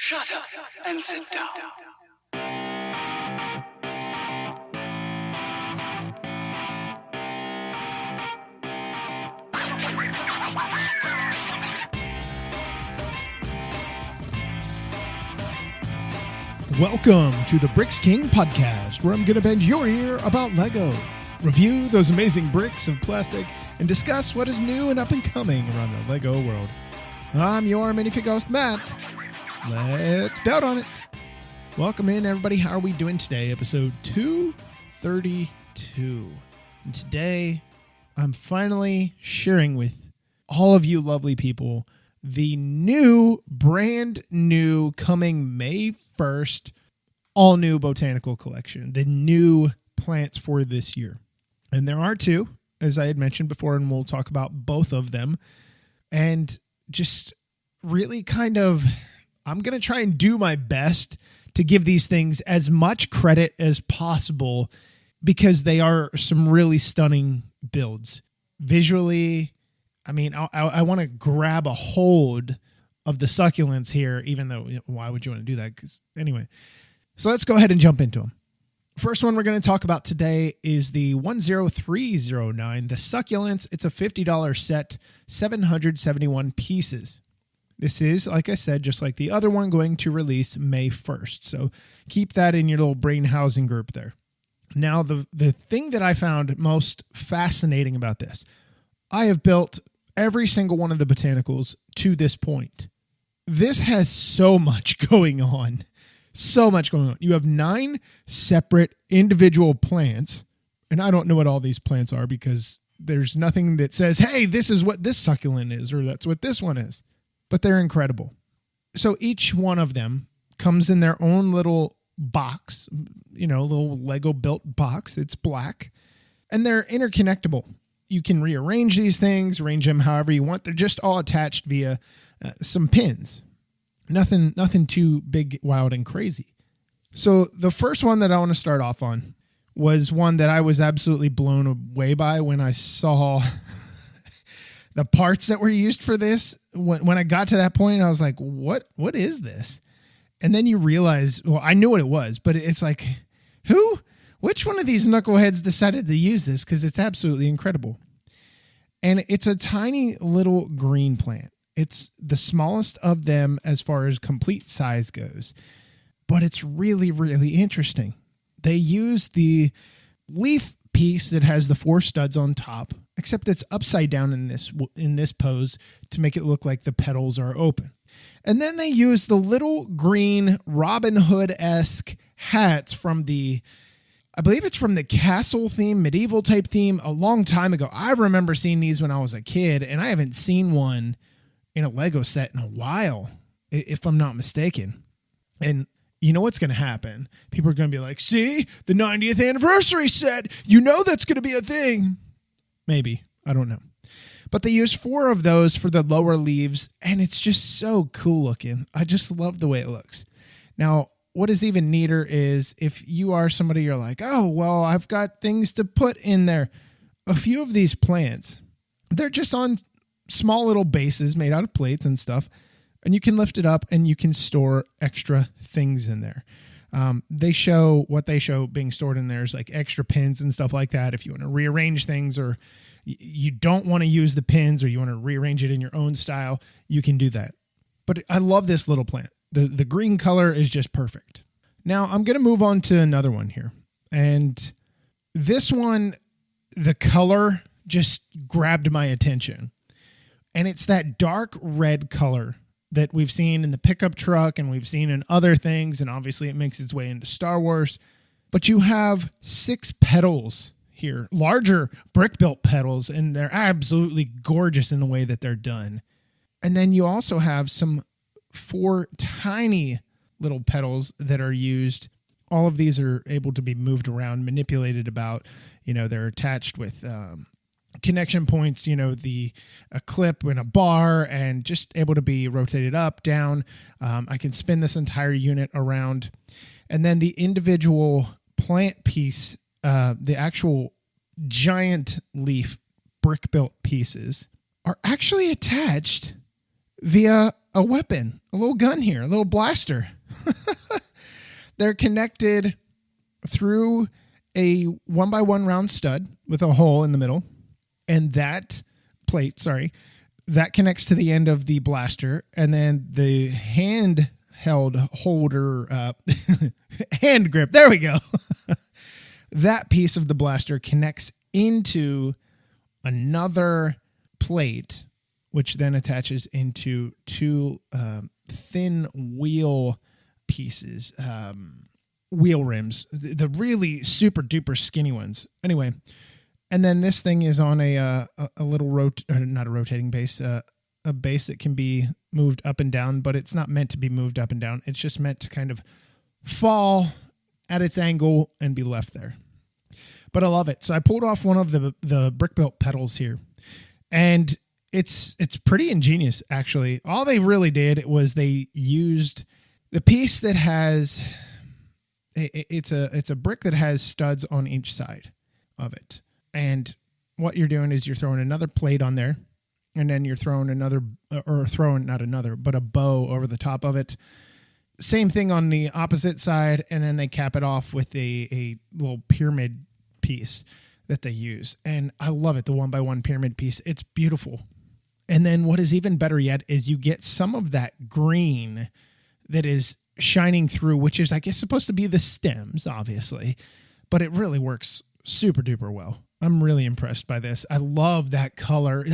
Shut up and sit down. Welcome to the Bricks King podcast, where I'm going to bend your ear about LEGO, review those amazing bricks of plastic, and discuss what is new and up and coming around the LEGO world. I'm your Minifigure host, Matt. Let's bet on it. Welcome in, everybody. How are we doing today? Episode 232. And today, I'm finally sharing with all of you lovely people the brand new, coming May 1st, all new botanical collection, the new plants for this year. And there are two, as I had mentioned before, and we'll talk about both of them. And just really I'm going to try and do my best to give these things as much credit as possible because they are some really stunning builds. Visually, I want to grab a hold of the succulents here, even though, why would you want to do that? So let's go ahead and jump into them. First one we're going to talk about today is the 10309, the succulents. It's a $50 set, 771 pieces. This is, like I said, just like the other one, going to release May 1st. So keep that in your little brain housing group there. Now, the thing that I found most fascinating about this, I have built every single one of the botanicals to this point. This has so much going on. So much going on. You have 9 separate individual plants, and I don't know what all these plants are because there's nothing that says, hey, this is what this succulent is, or that's what this one is. But they're incredible. So each one of them comes in their own little box, little Lego built box. It's black, and they're interconnectable. You can rearrange these things, arrange them however you want. They're just all attached via some pins. Nothing too big, wild, and crazy. So the first one that I want to start off on was one that I was absolutely blown away by when I saw the parts that were used for this. When I got to that point, I was like, what is this? And then you realize, well, I knew what it was, but it's like, which one of these knuckleheads decided to use this? Because it's absolutely incredible. And it's a tiny little green plant. It's the smallest of them as far as complete size goes. But it's really, really interesting. They use the leaf piece that has the 4 studs on top, except it's upside down in this pose to make it look like the petals are open. And then they use the little green Robin Hood-esque hats from I believe it's from the castle theme, medieval type theme, a long time ago. I remember seeing these when I was a kid, and I haven't seen one in a Lego set in a while, if I'm not mistaken. And you know what's going to happen? People are going to be like, see, the 90th anniversary set, that's going to be a thing. Maybe, I don't know. But they use 4 of those for the lower leaves, and it's just so cool looking. I just love the way it looks. Now, what is even neater is if you are somebody, you're like, oh, well, I've got things to put in there. A few of these plants, they're just on small little bases made out of plates and stuff, and you can lift it up and you can store extra things in there. They show being stored in there is like extra pins and stuff like that. If you want to rearrange things, or you don't want to use the pins, or you want to rearrange it in your own style, you can do that. But I love this little plant. The green color is just perfect. Now I'm going to move on to another one here. And this one, the color just grabbed my attention. And it's that dark red color that we've seen in the pickup truck and we've seen in other things. And obviously it makes its way into Star Wars. But you have 6 petals here, larger brick-built petals, and they're absolutely gorgeous in the way that they're done. And then you also have some 4 tiny little petals that are used. All of these are able to be moved around, manipulated about. They're attached with connection points, a clip and a bar, and just able to be rotated up, down. I can spin this entire unit around. And then the individual plant piece, the actual giant leaf brick-built pieces, are actually attached via a weapon, a little gun here, a little blaster. They're connected through a 1x1 round stud with a hole in the middle. And that plate, that connects to the end of the blaster. And then the handheld holder, hand grip, there we go. That piece of the blaster connects into another plate, which then attaches into two thin wheel pieces, wheel rims, the really super duper skinny ones. Anyway, and then this thing is on a little not a rotating base, a base that can be moved up and down, but it's not meant to be moved up and down. It's just meant to kind of fall at its angle and be left there. But I love it. So I pulled off one of the brick built petals here, and it's pretty ingenious, actually. All they really did was they used the piece that has it's a brick that has studs on each side of it. And what you're doing is you're throwing another plate on there, and then you're throwing a bow over the top of it. Same thing on the opposite side, and then they cap it off with a little pyramid piece that they use. And I love it, the 1x1 pyramid piece. It's beautiful. And then what is even better yet is you get some of that green that is shining through, which is, I guess, supposed to be the stems, obviously, but it really works super duper well. I'm really impressed by this. I love that color.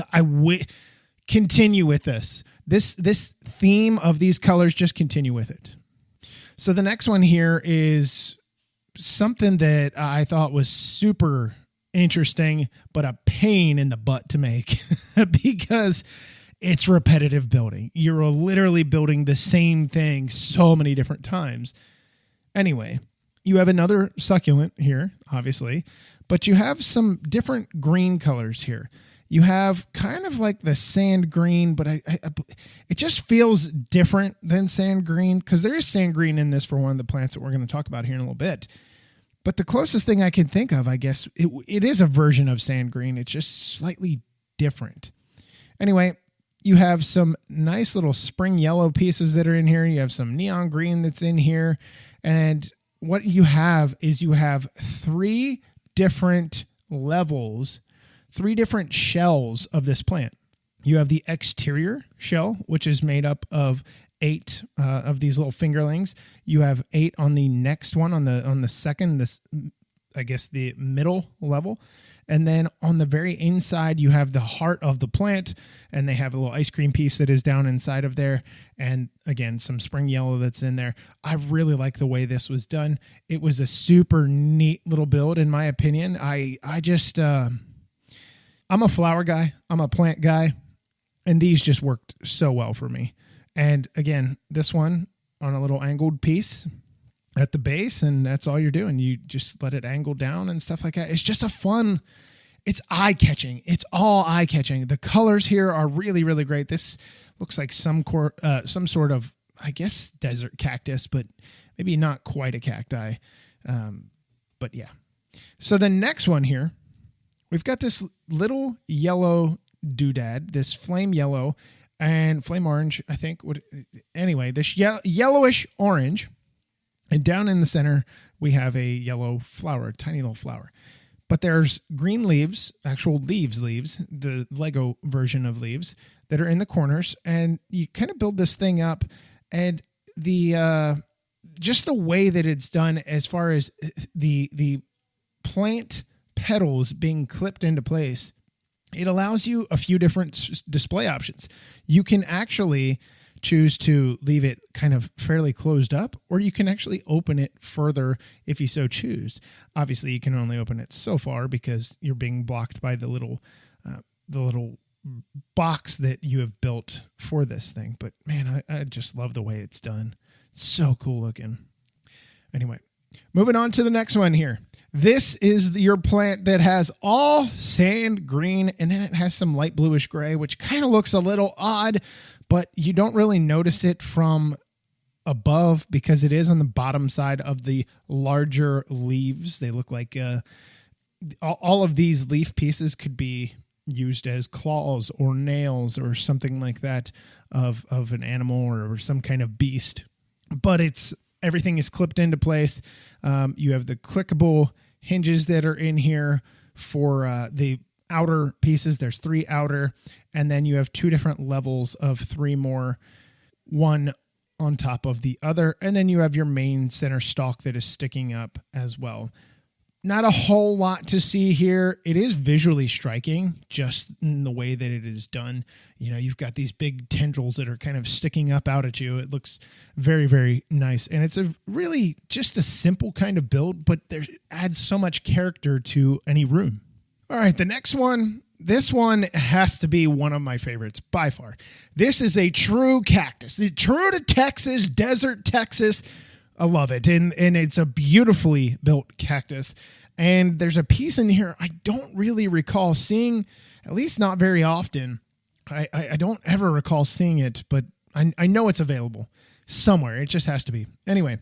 Continue with this. This theme of these colors, just continue with it. So the next one here is something that I thought was super interesting, but a pain in the butt to make because it's repetitive building. You're literally building the same thing so many different times. Anyway, you have another succulent here, obviously, but you have some different green colors here. You have kind of like the sand green, but it just feels different than sand green because there is sand green in this for one of the plants that we're going to talk about here in a little bit. But the closest thing I can think of, I guess, it is a version of sand green. It's just slightly different. Anyway, you have some nice little spring yellow pieces that are in here. You have some neon green that's in here. And what you have is you have three different levels, three different shells of this plant. You have the exterior shell, which is made up of 8 of these little fingerlings. You have 8 on the next one, on the second, I guess the middle level. And then on the very inside, you have the heart of the plant, and they have a little ice cream piece that is down inside of there. And again, some spring yellow that's in there. I really like the way this was done. It was a super neat little build, in my opinion. I'm a flower guy. I'm a plant guy. And these just worked so well for me. And again, this one on a little angled piece at the base, and that's all you're doing. You just let it angle down and stuff like that. It's just it's eye-catching. It's all eye-catching. The colors here are really, really great. This looks like some sort of, I guess, desert cactus, but maybe not quite a cacti. But yeah. So the next one here, we've got this little yellow doodad, this flame yellow and flame orange, I think. Anyway, this yellowish orange. And down in the center, we have a yellow flower, a tiny little flower. But there's green leaves, actual leaves, the Lego version of leaves that are in the corners. And you kind of build this thing up. And just the way that it's done as far as the plant petals being clipped into place, it allows you a few different display options. You can actually choose to leave it kind of fairly closed up, or you can actually open it further if you so choose. Obviously, you can only open it so far because you're being blocked by the little box that you have built for this thing. But man, I just love the way it's done. It's so cool looking. Anyway, moving on to the next one here. This is your plant that has all sand green, and then it has some light bluish gray, which kind of looks a little odd, but you don't really notice it from above because it is on the bottom side of the larger leaves. They look like all of these leaf pieces could be, used as claws or nails or something like that of an animal or some kind of beast. But everything is clipped into place. You have the clickable hinges that are in here for the outer pieces. There's 3 outer, and then you have 2 different levels of 3 more, one on top of the other, and then you have your main center stalk that is sticking up as well. Not a whole lot to see here. It is visually striking just in the way that it is done. You know, you've got these big tendrils that are kind of sticking up out at you. It looks very, very nice. And it's a really just a simple kind of build, but it adds so much character to any room. All right, the next one. This one has to be one of my favorites by far. This is a true cactus. The true to Texas, desert Texas. I love it. And it's a beautifully built cactus. And there's a piece in here I don't really recall seeing, at least not very often. I don't ever recall seeing it, but I know it's available somewhere. It just has to be. Anyway,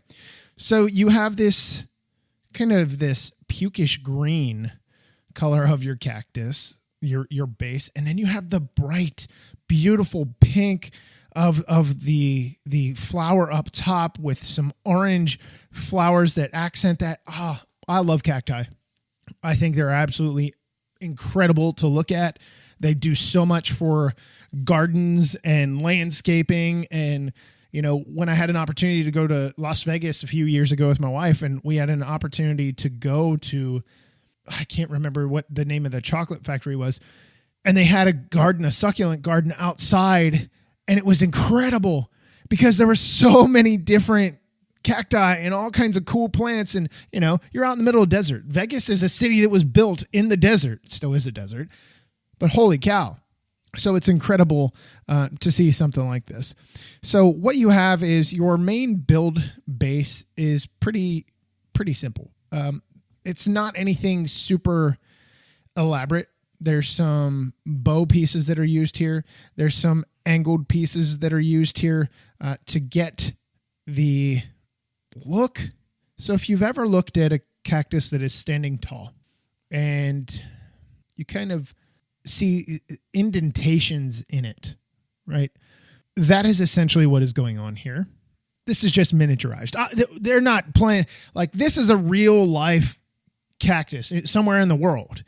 so you have this kind of this pukish green color of your cactus, your base, and then you have the bright, beautiful pink of the flower up top with some orange flowers that accent that. I love cacti. I think they're absolutely incredible to look at. They do so much for gardens and landscaping. And, you know, when I had an opportunity to go to Las Vegas a few years ago with my wife, and we had an opportunity to go to, I can't remember what the name of the chocolate factory was, and they had a garden, a succulent garden outside, and it was incredible because there were so many different cacti and all kinds of cool plants. And, you know, you're out in the middle of the desert. Vegas is a city that was built in the desert. It still is a desert, but holy cow. So it's incredible to see something like this. So what you have is your main build base is pretty simple. It's not anything super elaborate. There's some bow pieces that are used here. There's some angled pieces that are used here to get the look. So if you've ever looked at a cactus that is standing tall and you kind of see indentations in it, right? That is essentially what is going on here. This is just miniaturized. They're not playing like this is a real life cactus somewhere in the world.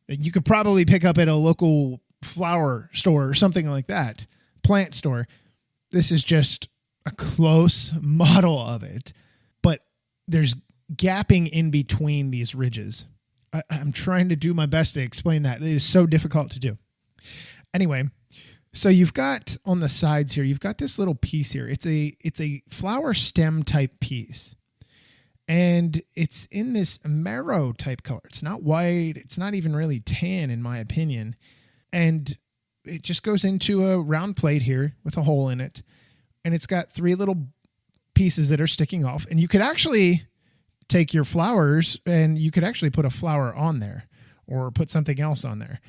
You could probably pick up at a local flower store or something like that, plant store. This is just a close model of it, but there's gapping in between these ridges. I'm trying to do my best to explain that. It is so difficult to do. Anyway, so you've got on the sides here, you've got this little piece here. It's a flower stem type piece. And it's in this marrow type color. It's not white. It's not even really tan, in my opinion. And it just goes into a round plate here with a hole in it. And it's got 3 little pieces that are sticking off. And you could actually take your flowers and you could actually put a flower on there or put something else on there.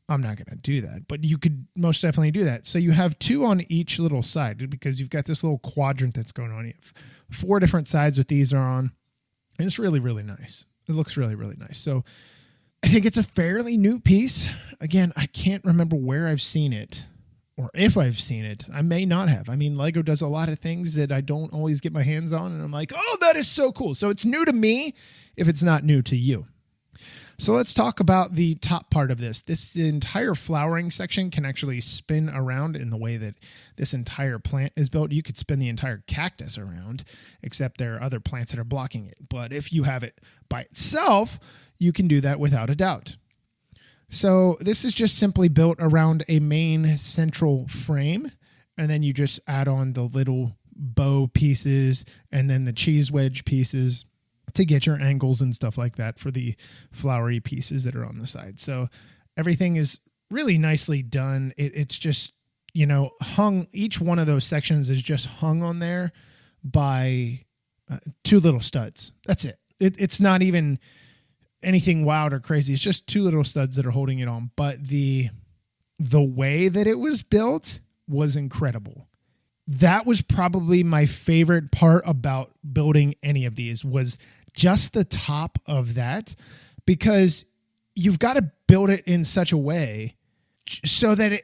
I'm not going to do that, but you could most definitely do that. So you have 2 on each little side because you've got this little quadrant that's going on. You have 4 different sides with these are on. And it's really, really nice. It looks really, really nice. So I think it's a fairly new piece. Again, I can't remember where I've seen it or if I've seen it. I may not have. I mean, LEGO does a lot of things that I don't always get my hands on. And I'm like, oh, that is so cool. So it's new to me if it's not new to you. So let's talk about the top part of this. This entire flowering section can actually spin around in the way that this entire plant is built. You could spin the entire cactus around, except there are other plants that are blocking it. But if you have it by itself, you can do that without a doubt. So this is just simply built around a main central frame, and then you just add on the little bow pieces and then the cheese wedge pieces to get your angles and stuff like that for the flowery pieces that are on the side. So everything is really nicely done. It's just, you know, hung. Each one of those sections is just hung on there by 2 little studs. That's it. It's not even anything wild or crazy. It's just 2 little studs that are holding it on. But the way that it was built was incredible. That was probably my favorite part about building any of these was just the top of that, because you've got to build it in such a way so that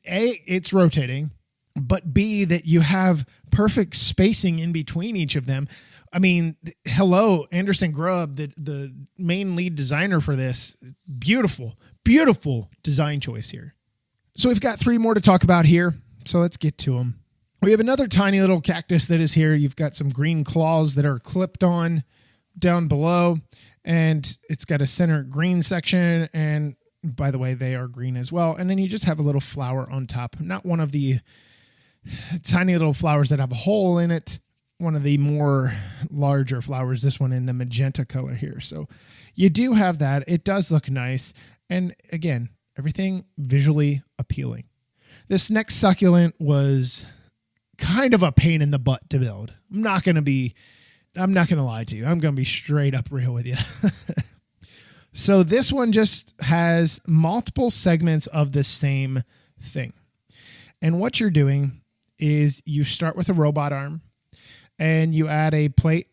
it's rotating, but B, that you have perfect spacing in between each of them. I mean, hello, Anderson Grubb, the main lead designer for this. Beautiful, beautiful design choice here. So we've got 3 more to talk about here. So let's get to them. We have another tiny little cactus that is here. You've got some green claws that are clipped on down below, and it's got a center green section. And by the way, they are green as well. And then you just have a little flower on top. Not one of the tiny little flowers that have a hole in it. One of the more larger flowers, this one in the magenta color here. So you do have that. It does look nice. And again, everything visually appealing. This next succulent was kind of a pain in the butt to build. I'm not going to lie to you. I'm going to be straight up real with you. So this one just has multiple segments of the same thing. And what you're doing is you start with a robot arm and you add a plate.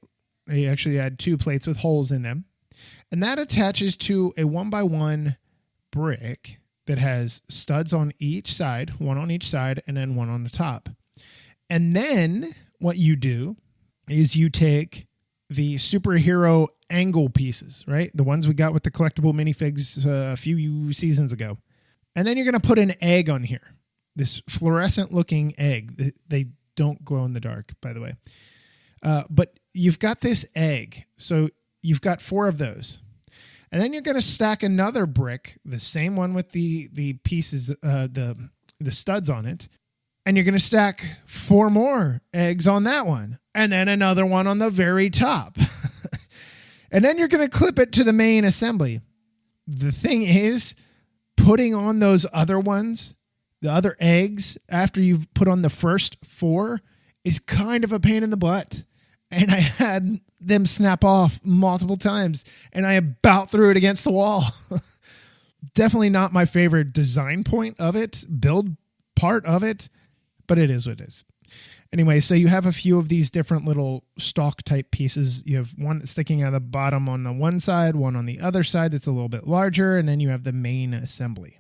You actually add 2 plates with holes in them. And that attaches to a 1x1 brick that has studs on each side, 1 on each side, and then 1 on the top. And then what you do is you take the superhero angle pieces, right? The ones we got with the collectible minifigs a few seasons ago. And then you're going to put an egg on here. This fluorescent looking egg. They don't glow in the dark, by the way. But you've got this egg. So you've got 4 of those. And then you're going to stack another brick, the same one with the pieces, the studs on it. And you're going to stack 4 more eggs on that one. And then another one on the very top. And then you're going to clip it to the main assembly. The thing is, putting on those other ones, the other eggs, after you've put on the first 4 is kind of a pain in the butt. And I had them snap off multiple times, and I about threw it against the wall. Definitely not my favorite design point of it, build part of it, but it is what it is. Anyway, so you have a few of these different little stalk type pieces. You have one sticking out of the bottom on the one side, one on the other side that's a little bit larger, and then you have the main assembly.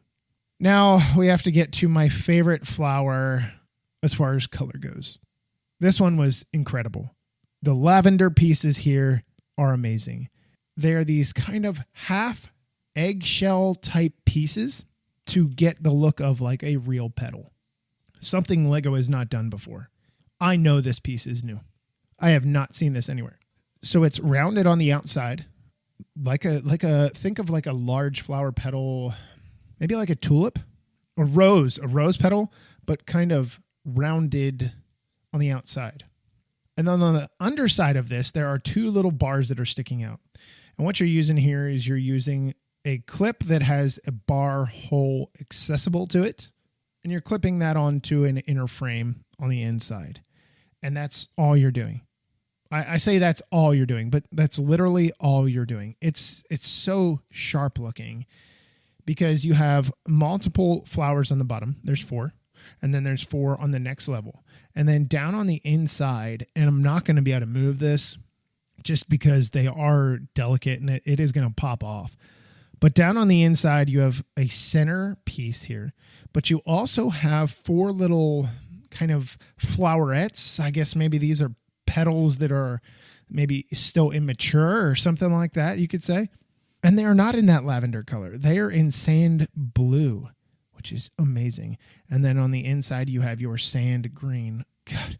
Now we have to get to my favorite flower as far as color goes. This one was incredible. The lavender pieces here are amazing. They're these kind of half eggshell type pieces to get the look of like a real petal. Something LEGO has not done before. I know this piece is new. I have not seen this anywhere. So it's rounded on the outside, think of like a large flower petal, maybe like a tulip or a rose petal, but kind of rounded on the outside. And then on the underside of this, there are 2 little bars that are sticking out. And what you're using here is you're using a clip that has a bar hole accessible to it. And you're clipping that onto an inner frame on the inside. And that's all you're doing. I say that's all you're doing, but that's literally all you're doing. It's so sharp looking because you have multiple flowers on the bottom. There's 4. And then there's 4 on the next level. And then down on the inside, and I'm not going to be able to move this just because they are delicate and it is going to pop off. But down on the inside, you have a center piece here, but you also have 4 little kind of flowerets. I guess maybe these are petals that are maybe still immature or something like that, you could say. And they are not in that lavender color. They are in sand blue, which is amazing. And then on the inside, you have your sand green. God,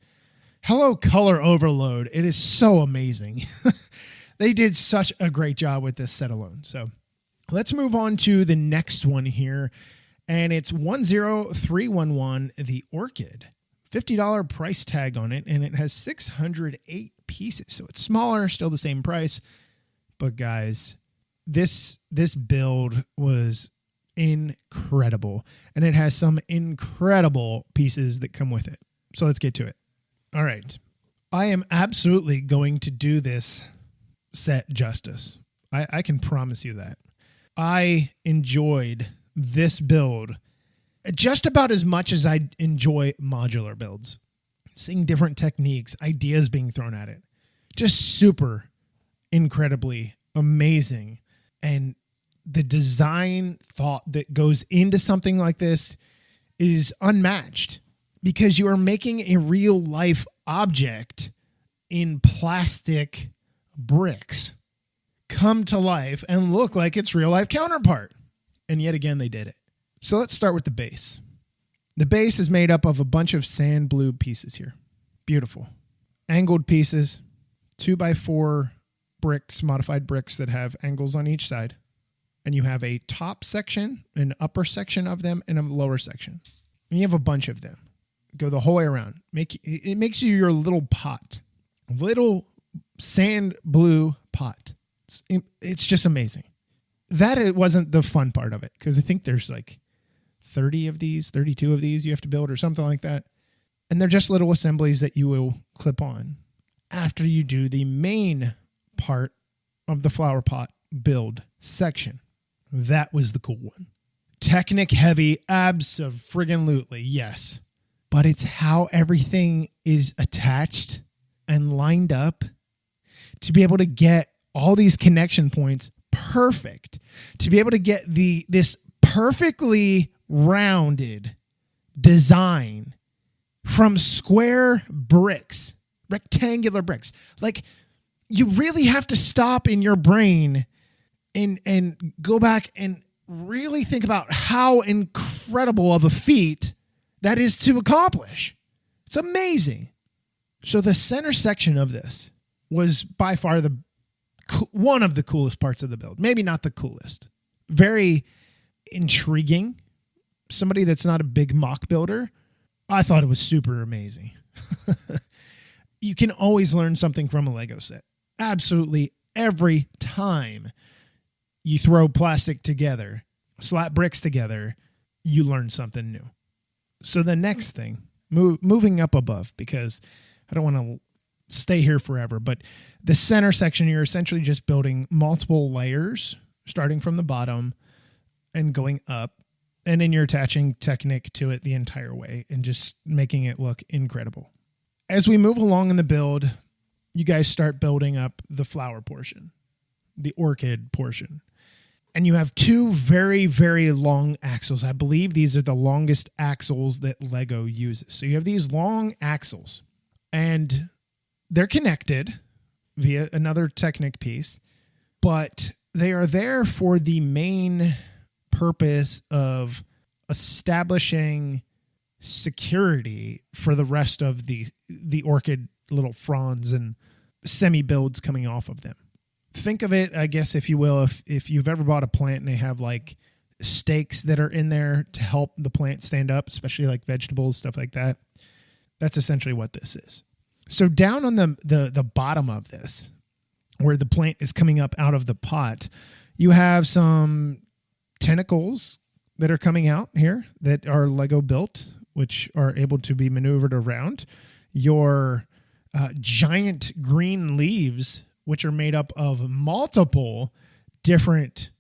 hello, color overload. It is so amazing. They did such a great job with this set alone. So let's move on to the next one here. And it's 10311, the Orchid. $50 price tag on it, and it has 608 pieces. So it's smaller, still the same price. But guys, this build was incredible, and it has some incredible pieces that come with it. So let's get to it. All right. I am absolutely going to do this set justice. I can promise you that. I enjoyed this build just about as much as I enjoy modular builds. Seeing different techniques, ideas being thrown at it. Just super incredibly amazing and the design thought that goes into something like this is unmatched, because you are making a real life object in plastic bricks come to life and look like its real life counterpart. And yet again, they did it. So let's start with the base. The base is made up of a bunch of sand blue pieces here. Beautiful. Angled pieces, 2x4 bricks, modified bricks that have angles on each side. And you have a top section, an upper section of them, and a lower section. And you have a bunch of them. Go the whole way around. It makes you your little pot. Little sand blue pot. It's just amazing. That it wasn't the fun part of it, because I think there's like 30 of these, 32 of these you have to build or something like that. And they're just little assemblies that you will clip on after you do the main part of the flower pot build section. That was the cool one. Technic heavy, abso-friggin-lutely, yes. But it's how everything is attached and lined up to be able to get all these connection points perfect, to be able to get this perfectly rounded design from square bricks, rectangular bricks. Like, you really have to stop in your brain and go back and really think about how incredible of a feat that is to accomplish. It's amazing. So the center section of this was by far one of the coolest parts of the build. Maybe not the coolest. Very intriguing. Somebody that's not a big mock builder, I thought it was super amazing. You can always learn something from a Lego set. Absolutely every time you throw plastic together, slap bricks together, you learn something new. So the next thing, moving up above, because I don't want to stay here forever, but the center section, you're essentially just building multiple layers, starting from the bottom and going up. And then you're attaching Technic to it the entire way and just making it look incredible. As we move along in the build, you guys start building up the flower portion, the orchid portion. And you have two very, very long axles. I believe these are the longest axles that Lego uses. So you have these long axles, and they're connected via another Technic piece, but they are there for the main purpose of establishing security for the rest of the orchid little fronds and semi-builds coming off of them. Think of it, I guess, if you will, if you've ever bought a plant and they have like stakes that are in there to help the plant stand up, especially like vegetables, stuff like that. That's essentially what this is. So down on the bottom of this, where the plant is coming up out of the pot, you have some tentacles that are coming out here that are Lego built, which are able to be maneuvered around. Your giant green leaves, which are made up of multiple different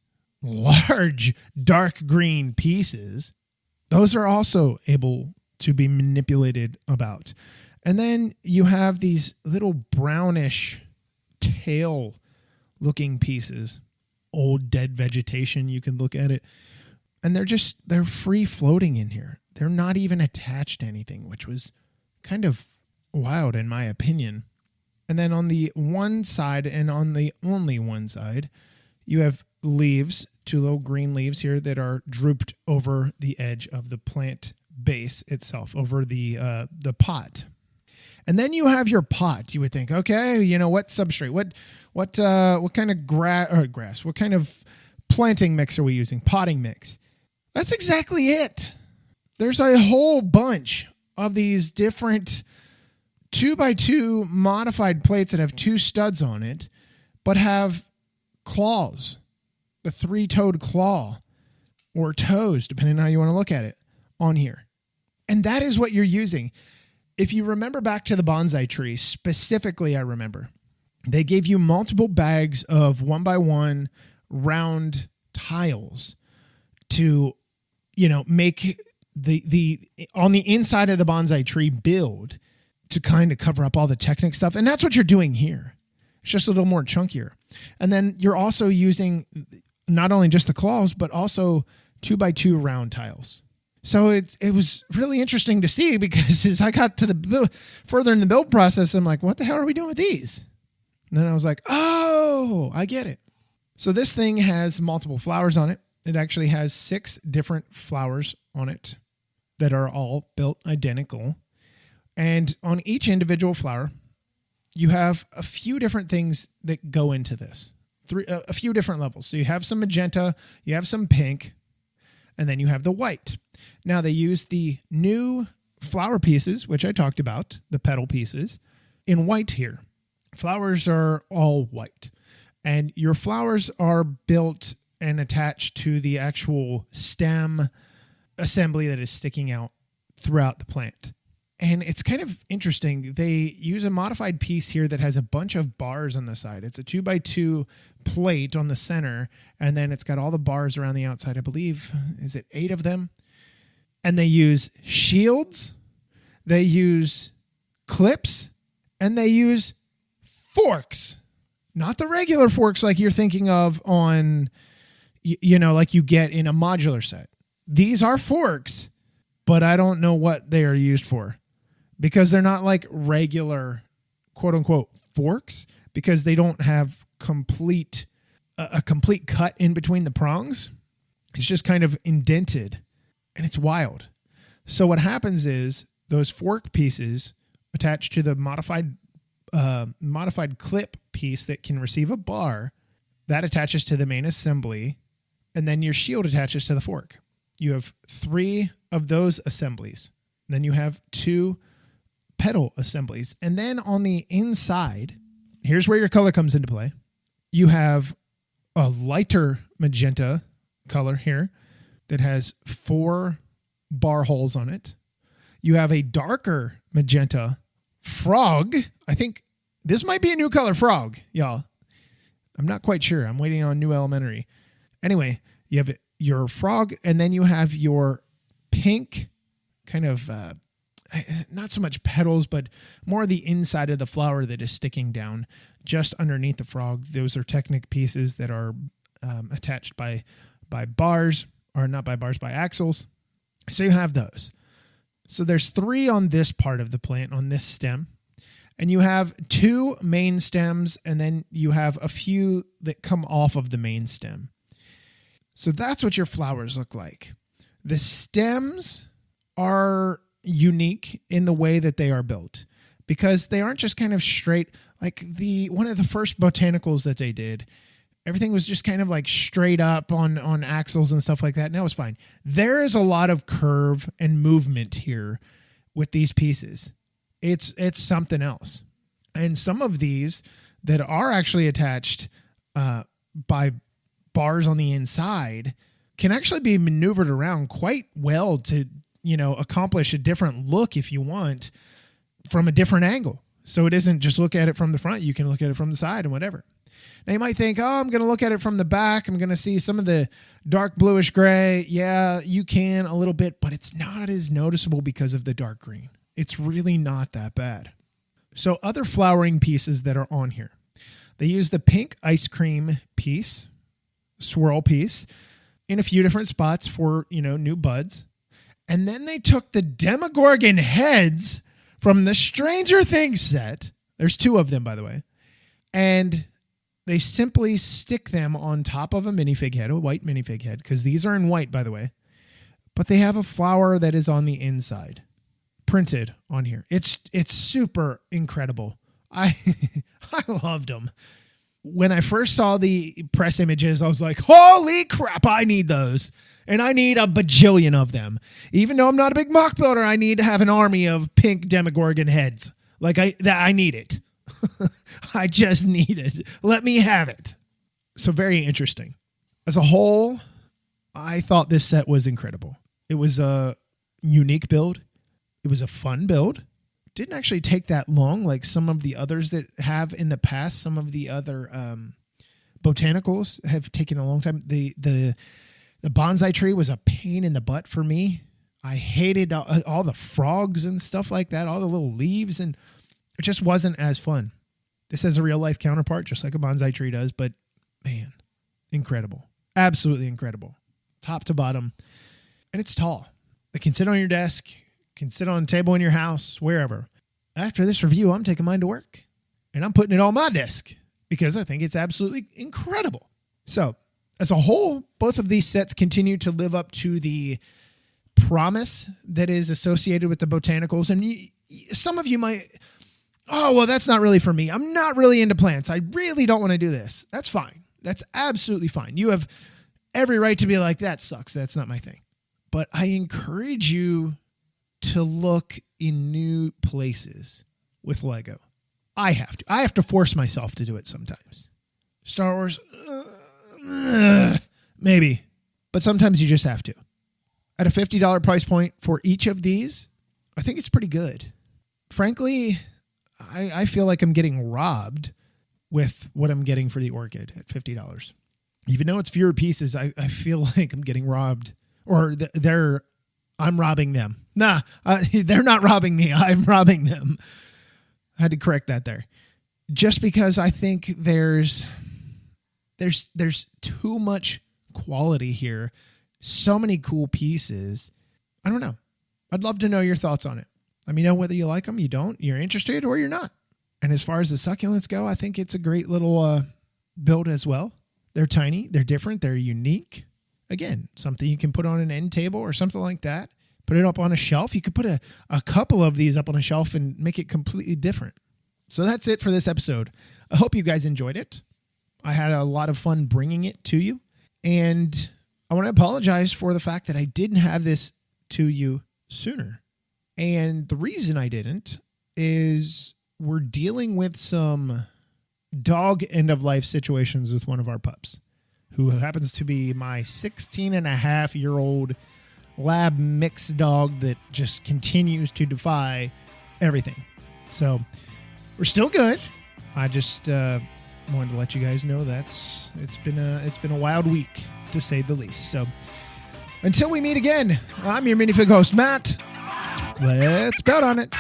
large dark green pieces. Those are also able to be manipulated about. And then you have these little brownish tail looking pieces, old dead vegetation. You can look at it. And they're free floating in here. They're not even attached to anything, which was kind of wild in my opinion. And then on the one side, and on the only one side, you have leaves, two little green leaves here that are drooped over the edge of the plant base itself, over the pot. And then you have your pot. You would think, okay, you know, what substrate? What kind of grass? What kind of planting mix are we using? Potting mix. That's exactly it. There's a whole bunch of these different 2x2 modified plates that have two studs on it, but have claws, the three-toed claw, or toes, depending on how you want to look at it, on here. And that is what you're using. If you remember back to the bonsai tree, specifically, I remember, they gave you multiple bags of 1x1 round tiles to, you know, make the on the inside of the bonsai tree build to kind of cover up all the Technic stuff. And that's what you're doing here. It's just a little more chunkier. And then you're also using not only just the claws, but also 2x2 round tiles. So it was really interesting to see, because as I got to further in the build process, I'm like, what the hell are we doing with these? And then I was like, oh, I get it. So this thing has multiple flowers on it. It actually has 6 different flowers on it that are all built identical. And on each individual flower, you have a few different things that go into this. A few different levels. So you have some magenta, you have some pink, and then you have the white. Now they use the new flower pieces, which I talked about, the petal pieces, in white here. Flowers are all white. And your flowers are built and attached to the actual stem assembly that is sticking out throughout the plant. And it's kind of interesting. They use a modified piece here that has a bunch of bars on the side. It's a 2x2 plate on the center, and then it's got all the bars around the outside. I believe, is it 8 of them? And they use shields, they use clips, and they use forks. Not the regular forks like you're thinking of on, like you get in a modular set. These are forks, but I don't know what they are used for, because they're not like regular quote unquote forks, because they don't have a complete cut in between the prongs. It's just kind of indented, and it's wild. So what happens is those fork pieces attached to the modified clip piece that can receive a bar, that attaches to the main assembly, and then your shield attaches to the fork. You have 3 of those assemblies. Then you have 2 petal assemblies. And then on the inside, here's where your color comes into play. You have a lighter magenta color here that has 4 bar holes on it. You have a darker magenta frog. I think this might be a new color frog, y'all. I'm not quite sure. I'm waiting on New Elementary. Anyway, you have your frog, and then you have your pink kind of, not so much petals, but more the inside of the flower that is sticking down just underneath the frog. Those are Technic pieces that are attached by bars, or not by bars, by axles. So you have those. So there's 3 on this part of the plant, on this stem. And you have 2 main stems, and then you have a few that come off of the main stem. So that's what your flowers look like. The stems are unique in the way that they are built, because they aren't just kind of straight. Like one of the first botanicals that they did, everything was just kind of like straight up on axles and stuff like that. And that was fine. There is a lot of curve and movement here with these pieces. It's something else. And some of these that are actually attached by bars on the inside can actually be maneuvered around quite well to, accomplish a different look if you want from a different angle. So it isn't just look at it from the front. You can look at it from the side and whatever. Now you might think, I'm going to look at it from the back. I'm going to see some of the dark bluish gray. Yeah, you can a little bit, but it's not as noticeable because of the dark green. It's really not that bad. So other flowering pieces that are on here. They use the pink ice cream piece, swirl piece, in a few different spots for, new buds. And then they took the Demogorgon heads from the Stranger Things set. There's 2 of them, by the way. And they simply stick them on top of a minifig head, a white minifig head, because these are in white, by the way. But they have a flower that is on the inside, printed on here. It's super incredible. I loved them. When I first saw the press images, I was like, holy crap, I need those. And I need a bajillion of them. Even though I'm not a big mock builder, I need to have an army of pink Demogorgon heads. I need it. I just need it. Let me have it. So very interesting. As a whole, I thought this set was incredible. It was a unique build. It was a fun build. Didn't actually take that long like some of the others that have in the past. Some of the other botanicals have taken a long time. The bonsai tree was a pain in the butt for me. I hated all the frogs and stuff like that, all the little leaves, and it just wasn't as fun. This has a real life counterpart, just like a bonsai tree does, but man, incredible. Absolutely incredible. Top to bottom. And it's tall. It can sit on your desk, can sit on a table in your house, wherever. After this review, I'm taking mine to work. And I'm putting it on my desk because I think it's absolutely incredible. So, as a whole, both of these sets continue to live up to the promise that is associated with the botanicals. And some of you might, oh, well, that's not really for me. I'm not really into plants. I really don't want to do this. That's fine. That's absolutely fine. You have every right to be like, that sucks. That's not my thing. But I encourage you to look in new places with Lego. I have to force myself to do it sometimes. Star Wars, maybe. But sometimes you just have to. At a $50 price point for each of these, I think it's pretty good. Frankly, I feel like I'm getting robbed with what I'm getting for the Orchid at $50. Even though it's fewer pieces, I feel like I'm getting robbed. Or I'm robbing them. Nah, they're not robbing me. I'm robbing them. I had to correct that there. Just because I think there's too much quality here. So many cool pieces. I don't know. I'd love to know your thoughts on it. Let me know whether you like them, you don't, you're interested, or you're not. And as far as the succulents go, I think it's a great little build as well. They're tiny, they're different, they're unique. Again, something you can put on an end table or something like that. Put it up on a shelf. You could put a couple of these up on a shelf and make it completely different. So that's it for this episode. I hope you guys enjoyed it. I had a lot of fun bringing it to you. And I want to apologize for the fact that I didn't have this to you sooner. And the reason I didn't is we're dealing with some dog end-of-life situations with one of our pups, who happens to be my 16-and-a-half-year-old lab mixed dog that just continues to defy everything. So we're still good. I just wanted to let you guys know it's been a wild week, to say the least. So until we meet again, I'm your minifig host, Matt. Let's bet on it.